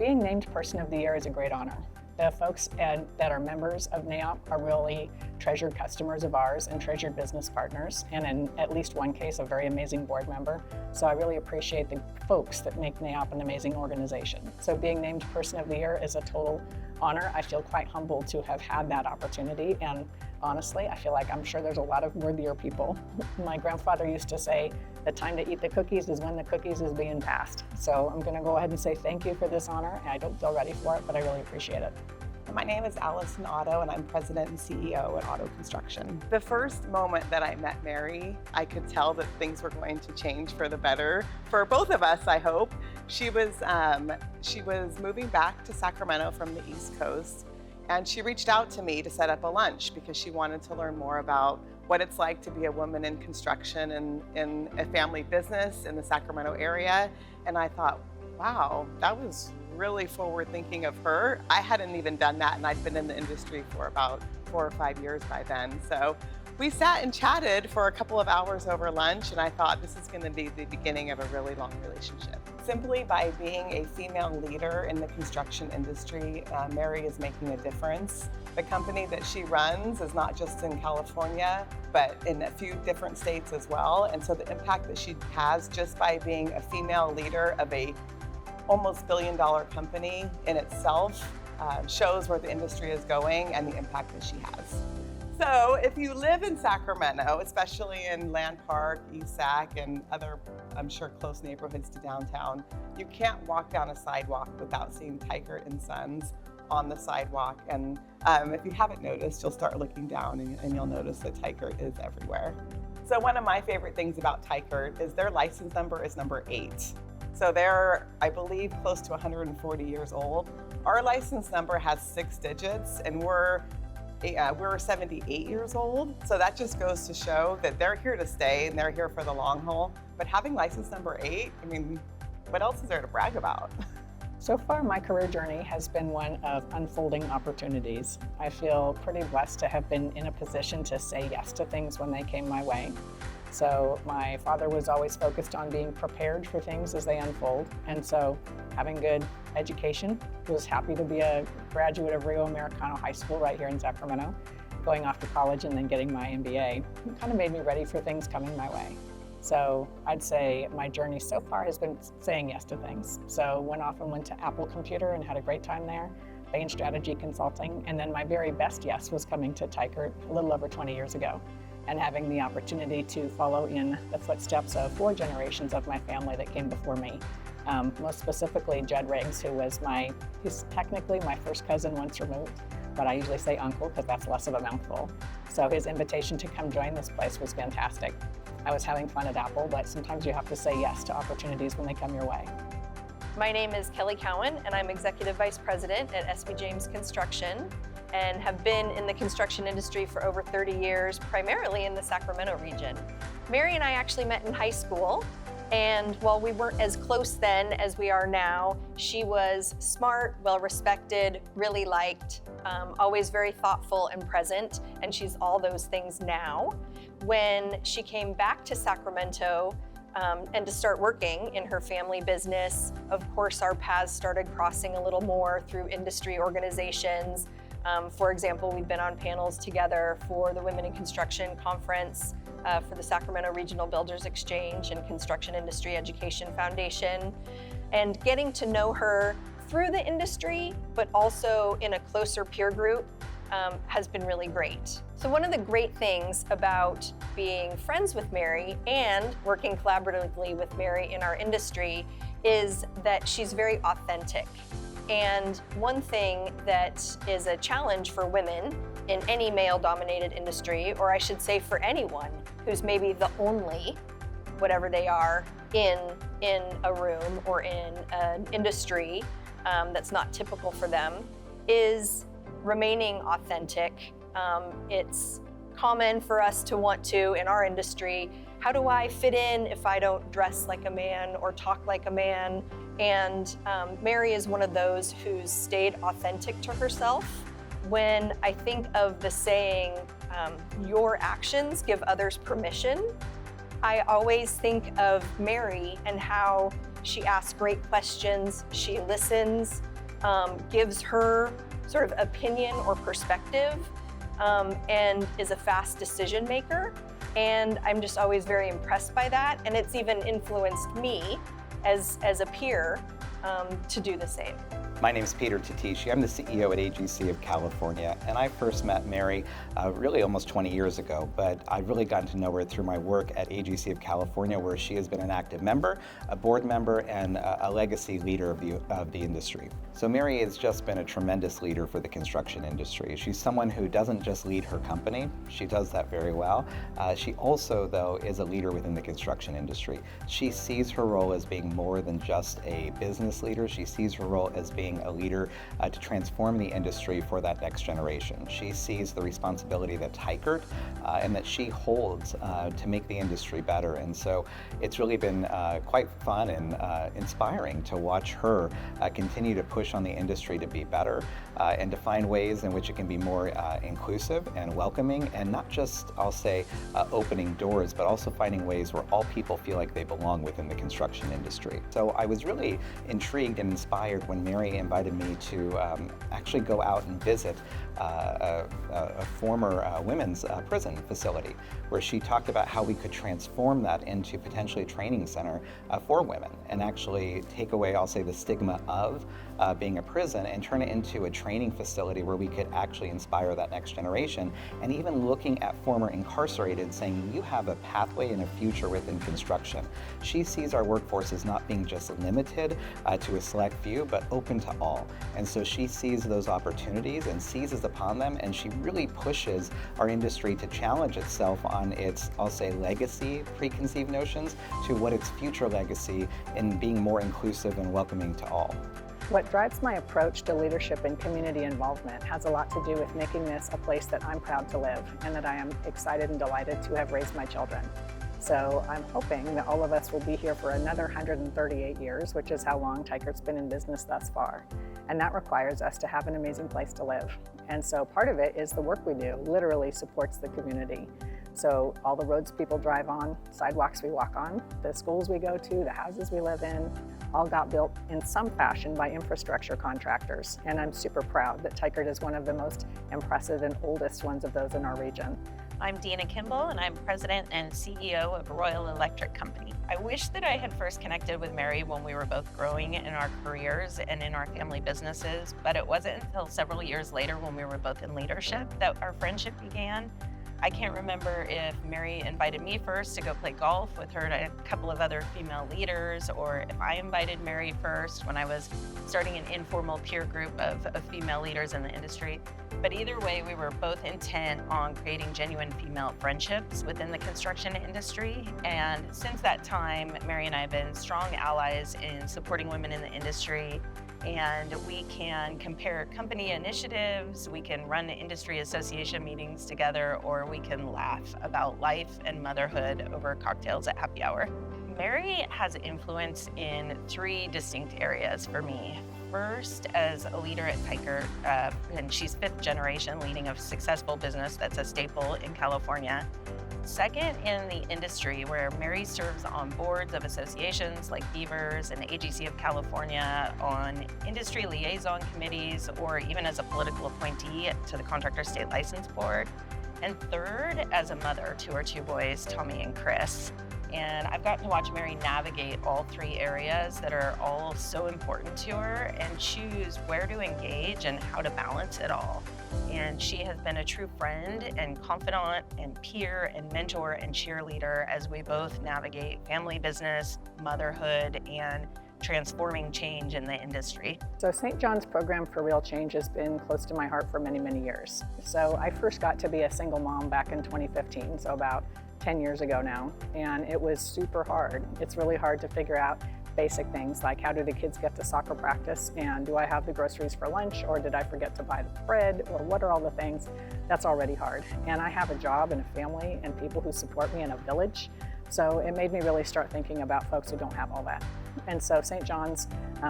being named Person of the Year is a great honor. The folks that are members of NAIOP are really treasured customers of ours and treasured business partners, and in at least one case, a very amazing board member. So I really appreciate the folks that make NAIOP an amazing organization. So being named Person of the Year is a total honor. I feel quite humbled to have had that opportunity, and honestly, I feel like I'm sure there's a lot of worthier people. My grandfather used to say, the time to eat the cookies is when the cookies is being passed. So I'm gonna go ahead and say thank you for this honor. I don't feel ready for it, but I really appreciate it. My name is Allison Otto, and I'm president and CEO at Auto Construction. The first moment that I met Mary, I could tell that things were going to change for the better for both of us, I hope. She was moving back to Sacramento from the East Coast, and she reached out to me to set up a lunch because she wanted to learn more about what it's like to be a woman in construction and in a family business in the Sacramento area. And I thought, wow, that was really forward thinking of her. I hadn't even done that, and I'd been in the industry for about 4 or 5 years by then. So we sat and chatted for a couple of hours over lunch, and I thought this is going to be the beginning of a really long relationship. Simply by being a female leader in the construction industry, Mary is making a difference. The company that she runs is not just in California, but in a few different states as well. And so the impact that she has just by being a female leader of a almost billion-dollar company in itself shows where the industry is going and the impact that she has. So if you live in Sacramento, especially in Land Park, East Sac, and other, I'm sure, close neighborhoods to downtown, you can't walk down a sidewalk without seeing Teichert and Sons on the sidewalk. And if you haven't noticed, you'll start looking down and you'll notice that Teichert is everywhere. So one of my favorite things about Teichert is their license number is number 8. So they're, I believe, close to 140 years old. Our license number has 6 digits, and we're 78 years old. So that just goes to show that they're here to stay and they're here for the long haul. But having license number 8, I mean, what else is there to brag about? So far, my career journey has been one of unfolding opportunities. I feel pretty blessed to have been in a position to say yes to things when they came my way. So my father was always focused on being prepared for things as they unfold. And so having good education, was happy to be a graduate of Rio Americano High School right here in Sacramento, going off to college and then getting my MBA. It kind of made me ready for things coming my way. So I'd say my journey so far has been saying yes to things. So went off and went to Apple Computer and had a great time there, Bain Strategy Consulting, and then my very best yes was coming to Teichert a little over 20 years ago, and having the opportunity to follow in the footsteps of 4 generations of my family that came before me. Most specifically, Judd Riggs, he's technically my first cousin once removed, but I usually say uncle because that's less of a mouthful. So his invitation to come join this place was fantastic. I was having fun at Apple, but sometimes you have to say yes to opportunities when they come your way. My name is Kelly Cowan, and I'm Executive Vice President at SB James Construction, and have been in the construction industry for over 30 years, primarily in the Sacramento region. Mary and I actually met in high school, and while we weren't as close then as we are now, she was smart, well-respected, really liked, always very thoughtful and present, and she's all those things now. When she came back to Sacramento and to start working in her family business, of course, our paths started crossing a little more through industry organizations. For example, we've been on panels together for the Women in Construction Conference, for the Sacramento Regional Builders Exchange and Construction Industry Education Foundation. And getting to know her through the industry, but also in a closer peer group, has been really great. So one of the great things about being friends with Mary and working collaboratively with Mary in our industry is that she's very authentic. And one thing that is a challenge for women in any male-dominated industry, or I should say for anyone who's maybe the only, whatever they are, in a room or in an industry that's not typical for them, is remaining authentic. It's common for us to want to, in our industry, how do I fit in if I don't dress like a man or talk like a man? And Mary is one of those who's stayed authentic to herself. When I think of the saying, your actions give others permission, I always think of Mary and how she asks great questions, she listens, gives her sort of opinion or perspective, and is a fast decision maker. And I'm just always very impressed by that. And it's even influenced me as a peer to do the same. My name is Peter Teichert. I'm the CEO at AGC of California, and I first met Mary really almost 20 years ago, but I've really gotten to know her through my work at AGC of California, where she has been an active member, a board member, and a legacy leader of the industry. So Mary has just been a tremendous leader for the construction industry. She's someone who doesn't just lead her company, she does that very well. She also, though, is a leader within the construction industry. She sees her role as being more than just a business leader. She sees her role as being a leader to transform the industry for that next generation. She sees the responsibility that Teichert and that she holds to make the industry better. And so it's really been quite fun and inspiring to watch her continue to push on the industry to be better and to find ways in which it can be more inclusive and welcoming, and not just, I'll say, opening doors, but also finding ways where all people feel like they belong within the construction industry. So I was really intrigued and inspired when Mary invited me to actually go out and visit a former women's prison facility, where she talked about how we could transform that into potentially a training center for women and actually take away, I'll say, the stigma of being a prison and turn it into a training facility where we could actually inspire that next generation, and even looking at former incarcerated saying, you have a pathway and a future within construction. She sees our workforce as not being just limited to a select few, but open to all. And so she sees those opportunities and seizes upon them, and she really pushes our industry to challenge itself on its, I'll say, legacy preconceived notions to what its future legacy in being more inclusive and welcoming to all. What drives my approach to leadership and community involvement has a lot to do with making this a place that I'm proud to live and that I am excited and delighted to have raised my children. So I'm hoping that all of us will be here for another 138 years, which is how long Teichert's been in business thus far. And that requires us to have an amazing place to live. And so part of it is the work we do literally supports the community. So all the roads people drive on, sidewalks we walk on, the schools we go to, the houses we live in, all got built in some fashion by infrastructure contractors. And I'm super proud that Teichert is one of the most impressive and oldest ones of those in our region. I'm Dina Kimball, and I'm president and CEO of Royal Electric Company. I wish that I had first connected with Mary when we were both growing in our careers and in our family businesses, but it wasn't until several years later when we were both in leadership that our friendship began. I can't remember if Mary invited me first to go play golf with her and a couple of other female leaders, or if I invited Mary first when I was starting an informal peer group of female leaders in the industry. But either way, we were both intent on creating genuine female friendships within the construction industry. And since that time, Mary and I have been strong allies in supporting women in the industry. And we can compare company initiatives, we can run industry association meetings together, or we can laugh about life and motherhood over cocktails at happy hour. Mary has influence in three distinct areas for me. First, as a leader at Teichert, and she's fifth generation leading a successful business that's a staple in California. Second, in the industry, where Mary serves on boards of associations like Beavers and AGC of California, on industry liaison committees, or even as a political appointee to the Contractor State License Board. And third, as a mother to our two boys, Tommy and Chris. And I've gotten to watch Mary navigate all three areas that are all so important to her and choose where to engage and how to balance it all. And she has been a true friend and confidant and peer and mentor and cheerleader as we both navigate family business, motherhood, and transforming change in the industry. So St. John's program for real change has been close to my heart for many, many years. So I first got to be a single mom back in 2015, so about 10 years ago now, and it was super hard. It's really hard to figure out basic things like, how do the kids get to soccer practice, and do I have the groceries for lunch, or did I forget to buy the bread, or what are all the things? That's already hard. And I have a job and a family and people who support me in a village. So it made me really start thinking about folks who don't have all that. And so St. John's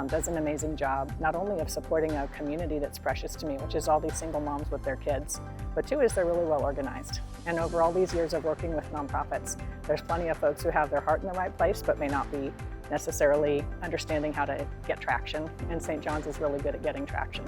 does an amazing job, not only of supporting a community that's precious to me, which is all these single moms with their kids, but two, is they're really well organized. And over all these years of working with nonprofits, there's plenty of folks who have their heart in the right place, but may not be necessarily understanding how to get traction, and St. John's is really good at getting traction.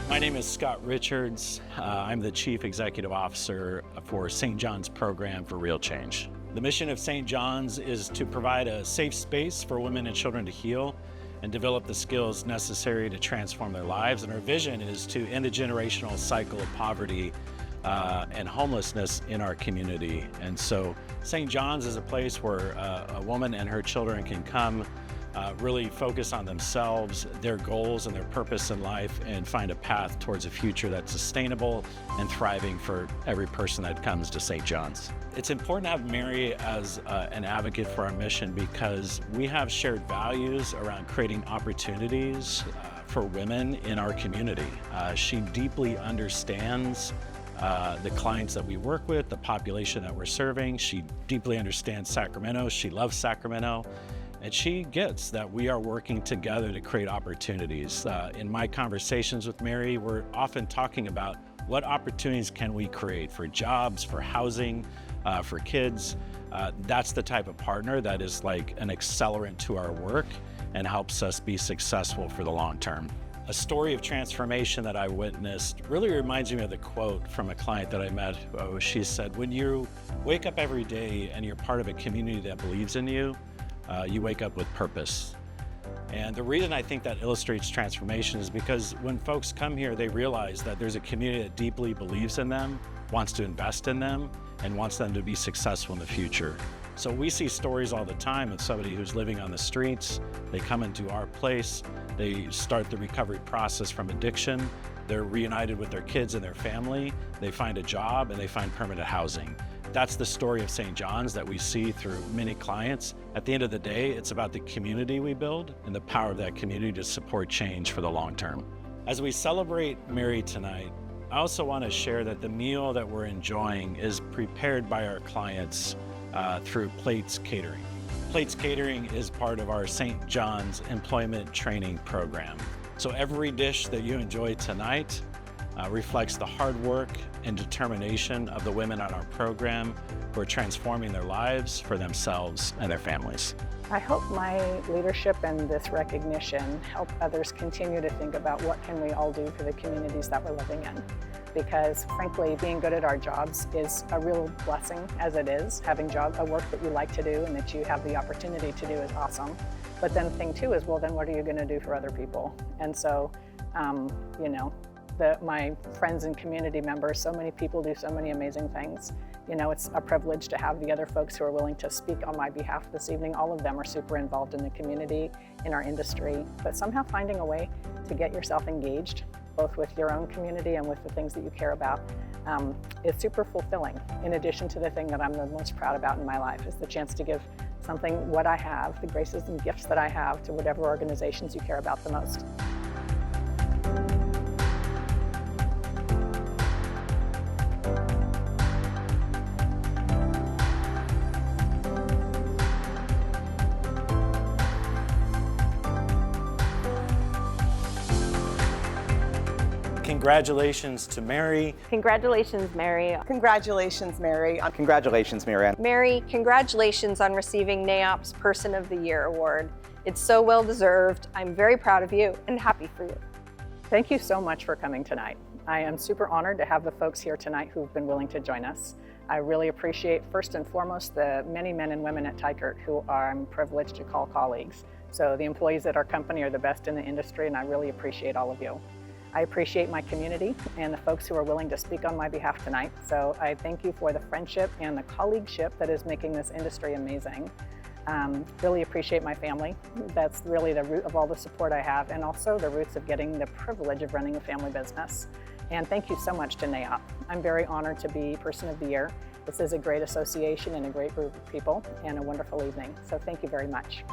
My name is Scott Richards. I'm the Chief Executive Officer for St. John's Program for Real Change. The mission of St. John's is to provide a safe space for women and children to heal and develop the skills necessary to transform their lives. And our vision is to end the generational cycle of poverty and homelessness in our community. And so St. John's is a place where a woman and her children can come, really focus on themselves, their goals and their purpose in life, and find a path towards a future that's sustainable and thriving for every person that comes to St. John's. It's important to have Mary as an advocate for our mission because we have shared values around creating opportunities for women in our community. She deeply understands the clients that we work with, the population that we're serving. She deeply understands Sacramento. She loves Sacramento. And she gets that we are working together to create opportunities. In my conversations with Mary, we're often talking about what opportunities can we create for jobs, for housing, for kids. That's the type of partner that is like an accelerant to our work and helps us be successful for the long term. A story of transformation that I witnessed really reminds me of the quote from a client that I met. She said, when you wake up every day and you're part of a community that believes in you, you wake up with purpose. And the reason I think that illustrates transformation is because when folks come here, they realize that there's a community that deeply believes in them, wants to invest in them, and wants them to be successful in the future. So we see stories all the time of somebody who's living on the streets. They come into our place, they start the recovery process from addiction, they're reunited with their kids and their family, they find a job, and they find permanent housing. That's the story of St. John's that we see through many clients. At the end of the day, it's about the community we build and the power of that community to support change for the long term. As we celebrate Mary tonight, I also want to share that the meal that we're enjoying is prepared by our clients through Plates Catering. Plates Catering is part of our St. John's Employment Training Program. So every dish that you enjoy tonight reflects the hard work and determination of the women on our program who are transforming their lives for themselves and their families. I hope my leadership and this recognition help others continue to think about what can we all do for the communities that we're living in. Because frankly, being good at our jobs is a real blessing as it is. Having a work that you like to do and that you have the opportunity to do is awesome. But then the thing too is, well, then what are you going to do for other people? And so, you know, my friends and community members, so many people do so many amazing things. You know, it's a privilege to have the other folks who are willing to speak on my behalf this evening. All of them are super involved in the community, in our industry, but somehow finding a way to get yourself engaged, both with your own community and with the things that you care about, is super fulfilling. In addition to the thing that I'm the most proud about in my life is the chance to give something, what I have, the graces and gifts that I have, to whatever organizations you care about the most. Congratulations to Mary. Congratulations, Mary. Congratulations, Mary. Congratulations, Mary Ann. Mary, congratulations on receiving NAIOP's Person of the Year award. It's so well deserved. I'm very proud of you and happy for you. Thank you so much for coming tonight. I am super honored to have the folks here tonight who've been willing to join us. I really appreciate, first and foremost, the many men and women at Teichert who I'm privileged to call colleagues. So the employees at our company are the best in the industry, and I really appreciate all of you. I appreciate my community and the folks who are willing to speak on my behalf tonight. So I thank you for the friendship and the colleagueship that is making this industry amazing. Really appreciate my family. That's really the root of all the support I have, and also the roots of getting the privilege of running a family business. And thank you so much to NAIOP. I'm very honored to be Person of the Year. This is a great association and a great group of people and a wonderful evening. So thank you very much.